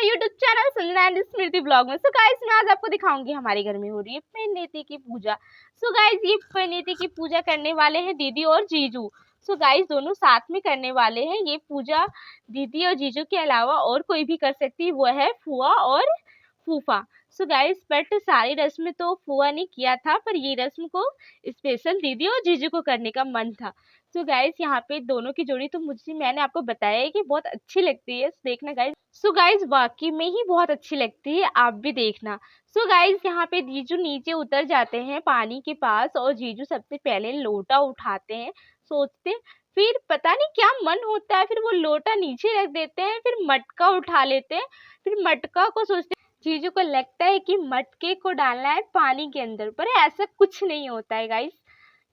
My YouTube channel Sanjana and Smriti blog में। So guys मैं आज आपको दिखाऊंगी हमारे घर में हो रही है परिणीति की पूजा। सो गाइस ये परिणीति की पूजा करने वाले हैं दीदी और जीजू। सो गाइस दोनों साथ में करने वाले हैं ये पूजा। दीदी और जीजू के अलावा और कोई भी कर सकती है, वो है फुआ और फूफा। सो गाइस बट सारी रस्म तो फुआ ने किया था, पर ये रस्म को स्पेशल दीदी और जीजू को करने का मन था। सो गाइस यहाँ पे दोनों की जोड़ी तो मैंने आपको बताया है कि बहुत अच्छी लगती है, देखना गाइस। सो गाइस वाकई में ही बहुत अच्छी लगती है, आप भी देखना। सो गाइस यहाँ पे जीजू नीचे उतर जाते हैं पानी के पास और जीजू सबसे पहले लोटा उठाते हैं। सोचते फिर पता नहीं क्या मन होता है, फिर वो लोटा नीचे रख देते हैं, फिर मटका उठा लेते हैं। फिर मटका को सोचते जीजू को लगता है कि मटके को डालना है पानी के अंदर, पर ऐसा कुछ नहीं होता है गाइस।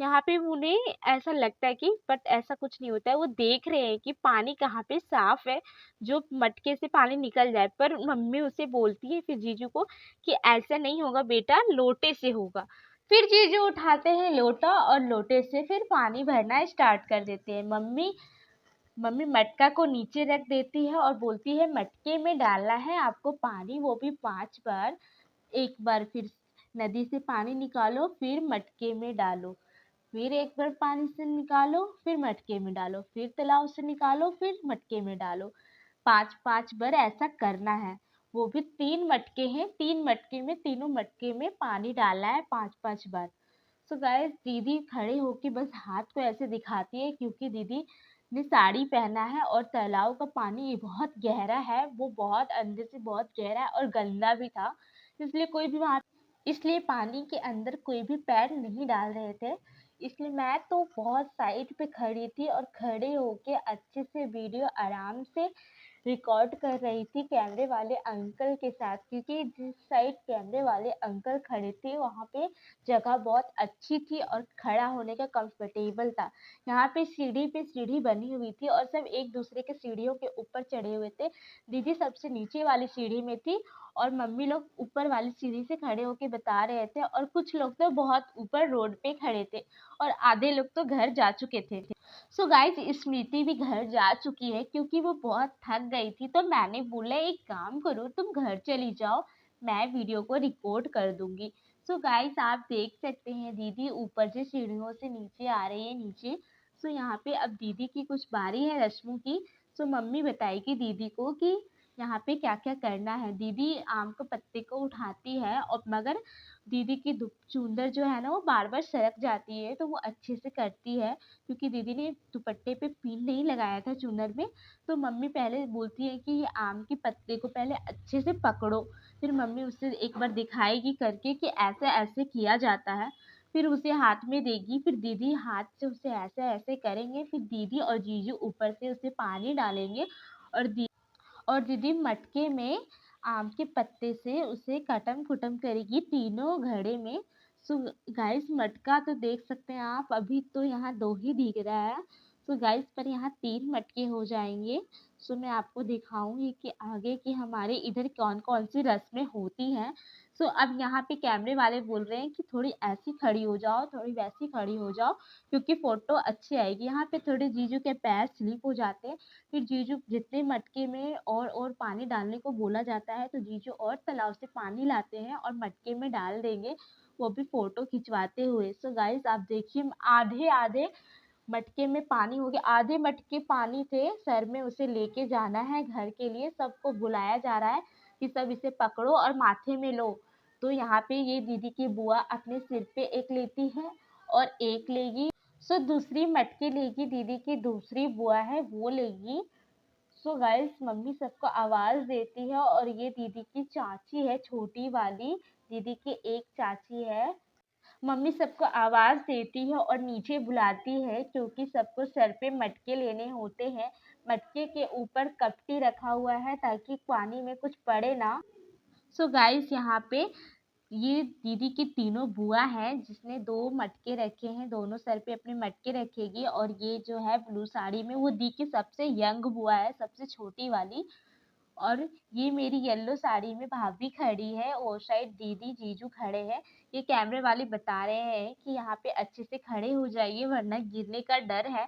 यहाँ पे उन्हें ऐसा लगता है कि बट ऐसा कुछ नहीं होता है। वो देख रहे हैं कि पानी कहाँ पे साफ है, जो मटके से पानी निकल जाए। पर मम्मी उसे बोलती है फिर जीजू को कि ऐसा नहीं होगा बेटा, लोटे से होगा। फिर जीजू उठाते हैं लोटा और लोटे से फिर पानी भरना स्टार्ट कर देते हैं। मम्मी मम्मी मटका को नीचे रख देती है और बोलती है मटके में डालना है आपको पानी, वो भी 5 बार। एक बार फिर नदी से पानी निकालो, फिर मटके में डालो, फिर एक बार पानी से निकालो, फिर मटके में डालो, फिर तालाब से निकालो, फिर मटके में डालो। 5-5 बार ऐसा करना है। वो भी 3 मटके हैं, 3 मटके में तीनों मटके में पानी डालना है 5-5 बार। सो गाइस दीदी खड़े होके बस हाथ को ऐसे दिखाती है, क्योंकि दीदी ने साड़ी पहना है और तालाब का पानी बहुत गहरा है, वो बहुत अंदर से बहुत गहरा है और गंदा भी था। इसलिए कोई भी वहाँ इसलिए पानी के अंदर कोई भी पैर नहीं डाल रहे थे। इसलिए मैं तो बहुत साइड पे खड़ी थी और खड़े होके अच्छे से वीडियो आराम से रिकॉर्ड कर रही थी कैमरे वाले अंकल के साथ, क्योंकि जिस साइड कैमरे वाले अंकल खड़े थे वहाँ पे जगह बहुत अच्छी थी और खड़ा होने का कंफर्टेबल था। यहाँ पे सीढ़ी बनी हुई थी और सब एक दूसरे के सीढ़ियों के ऊपर चढ़े हुए थे। दीदी सबसे नीचे वाली सीढ़ी में थी और मम्मी लोग ऊपर वाली सीढ़ी से खड़े होके बता रहे थे, और कुछ लोग तो बहुत ऊपर रोड पे खड़े थे और आधे लोग तो घर जा चुके थे। सो गाइस स्मृति भी घर जा चुकी है, क्योंकि वो बहुत थक गई थी। तो मैंने बोला एक काम करो, तुम घर चली जाओ, मैं वीडियो को रिकॉर्ड कर दूंगी। सो गाइस आप देख सकते हैं दीदी ऊपर से सीढ़ियों से नीचे आ रही है नीचे। सो यहाँ पे अब दीदी की कुछ बारी है रस्मों की। सो मम्मी बताएगी दीदी को कि यहाँ पे क्या क्या करना है। दीदी आम के पत्ते को उठाती है, और मगर दीदी की चूंदर जो है ना वो बार बार सरक जाती है, तो वो अच्छे से करती है, क्योंकि दीदी ने दुपट्टे पे पिन नहीं लगाया था चूनर में। तो मम्मी पहले बोलती है कि ये आम के पत्ते को पहले अच्छे से पकड़ो। फिर मम्मी उसे एक बार दिखाएगी करके कि ऐसे ऐसे किया जाता है। फिर उसे हाथ में देगी, फिर दीदी हाथ से उसे ऐसे ऐसे करेंगे। फिर दीदी और जीजू ऊपर से उसे पानी डालेंगे और दीदी मटके में आम के पत्ते से उसे कटम कुटम करेगी तीनों घड़े में। सो गाइस मटका तो देख सकते हैं आप, अभी तो यहाँ 2 ही दिख रहा है। सो गाइस पर यहाँ 3 मटके हो जाएंगे। सो मैं आपको दिखाऊंगी कि आगे की हमारे इधर कौन कौन सी रस्में होती हैं। सो अब यहाँ पे कैमरे वाले बोल रहे हैं कि थोड़ी ऐसी खड़ी हो जाओ, थोड़ी वैसी खड़ी हो जाओ, क्योंकि फोटो अच्छी आएगी। यहाँ पे थोड़े जीजू के पैर स्लिप हो जाते हैं। फिर जीजू जितने मटके में और पानी डालने को बोला जाता है, तो जीजू और तालाब से पानी लाते हैं और मटके में डाल देंगे, वो भी फोटो खिंचवाते हुए। सो गाइस आप देखिए आधे आधे मटके में पानी हो गया, आधे मटके पानी थे, सर में उसे लेके जाना है घर के लिए। सबको बुलाया जा रहा है कि सब इसे पकड़ो और माथे में लो। तो यहाँ पे ये दीदी की बुआ अपने सिर पे एक लेती है और एक लेगी। सो दूसरी मटकी लेगी, दीदी की दूसरी बुआ है वो लेगी। सो गाइस मम्मी सबको आवाज देती है, और ये दीदी की चाची है छोटी वाली, दीदी की एक चाची है। मम्मी सबको आवाज देती है और नीचे बुलाती है, क्योंकि सबको सर पे मटके लेने होते हैं। मटके के ऊपर कपटी रखा हुआ है ताकि पानी में कुछ पड़े ना। सो गाइस यहाँ पे ये दीदी की तीनों बुआ है, जिसने 2 मटके रखे हैं, दोनों सर पे अपने मटके रखेगी। और ये जो है ब्लू साड़ी में, वो दी की सबसे यंग बुआ है, सबसे छोटी वाली। और ये मेरी येलो साड़ी में भाभी खड़ी है, और साइड दीदी जीजू खड़े हैं। ये कैमरे वाले बता रहे हैं कि यहाँ पे अच्छे से खड़े हो जाइए, वरना गिरने का डर है।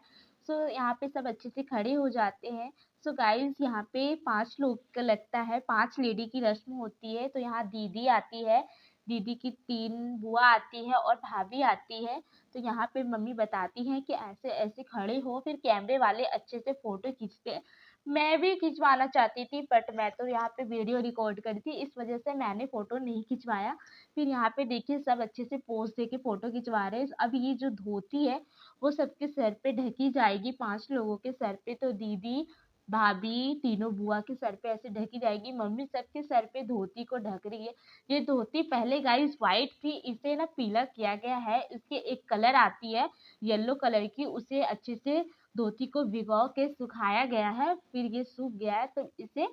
सो यहाँ पे सब अच्छे से खड़े हो जाते हैं। सो गाइस यहाँ पे 5 लोग का लगता है, 5 लेडी की रस्म होती है। तो यहाँ दीदी आती है, दीदी की 3 बुआ आती है और भाभी आती है। तो यहाँ पे मम्मी बताती हैं कि ऐसे-ऐसे खड़े हो, फिर कैमरे वाले अच्छे से फ़ोटो खींचते हैं। मैं भी खिंचवाना चाहती थी बट मैं तो यहाँ पे वीडियो रिकॉर्ड कर रही थी, इस वज़ह से मैंने फ़ोटो नहीं खिंचवाया। फिर यहाँ पे देखिए सब अच्छे से पोज़ दे के फ़ोटो खिंचवा रहे हैं। अब ये जो धोती है, वो सबके सर पे ढकी जाएगी, 5 लोगों के सर पे। तो दीदी, भाभी, तीनों बुआ के सर पे ऐसे ढकी जाएगी, मम्मी सबके सर पे धोती को ढक रही है। ये धोती पहले गाइस व्हाइट थी, इसे ना पीला किया गया है। इसकी एक कलर आती है येलो कलर की, उसे अच्छे से धोती को भिगो के सुखाया गया है, फिर ये सूख गया है तो इसे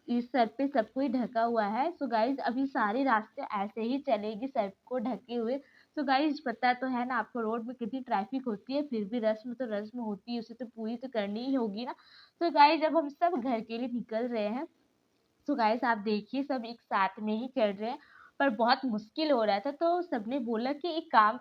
इस सर पे सब कोई ढका हुआ है। सो गाइस अभी सारे रास्ते ऐसे ही चलेगी सर को ढके हुए। सो गाइस पता तो है ना आपको रोड में कितनी ट्रैफिक होती है, फिर भी रस्म तो रस्म होती है, उसे तो पूरी तो करनी ही होगी ना। तो गाइस जब हम सब घर के लिए निकल रहे हैं, तो गाइस आप देखिए सब एक साथ में ही चल रहे हैं, पर बहुत मुश्किल हो रहा था। तो सबने बोला कि एक काम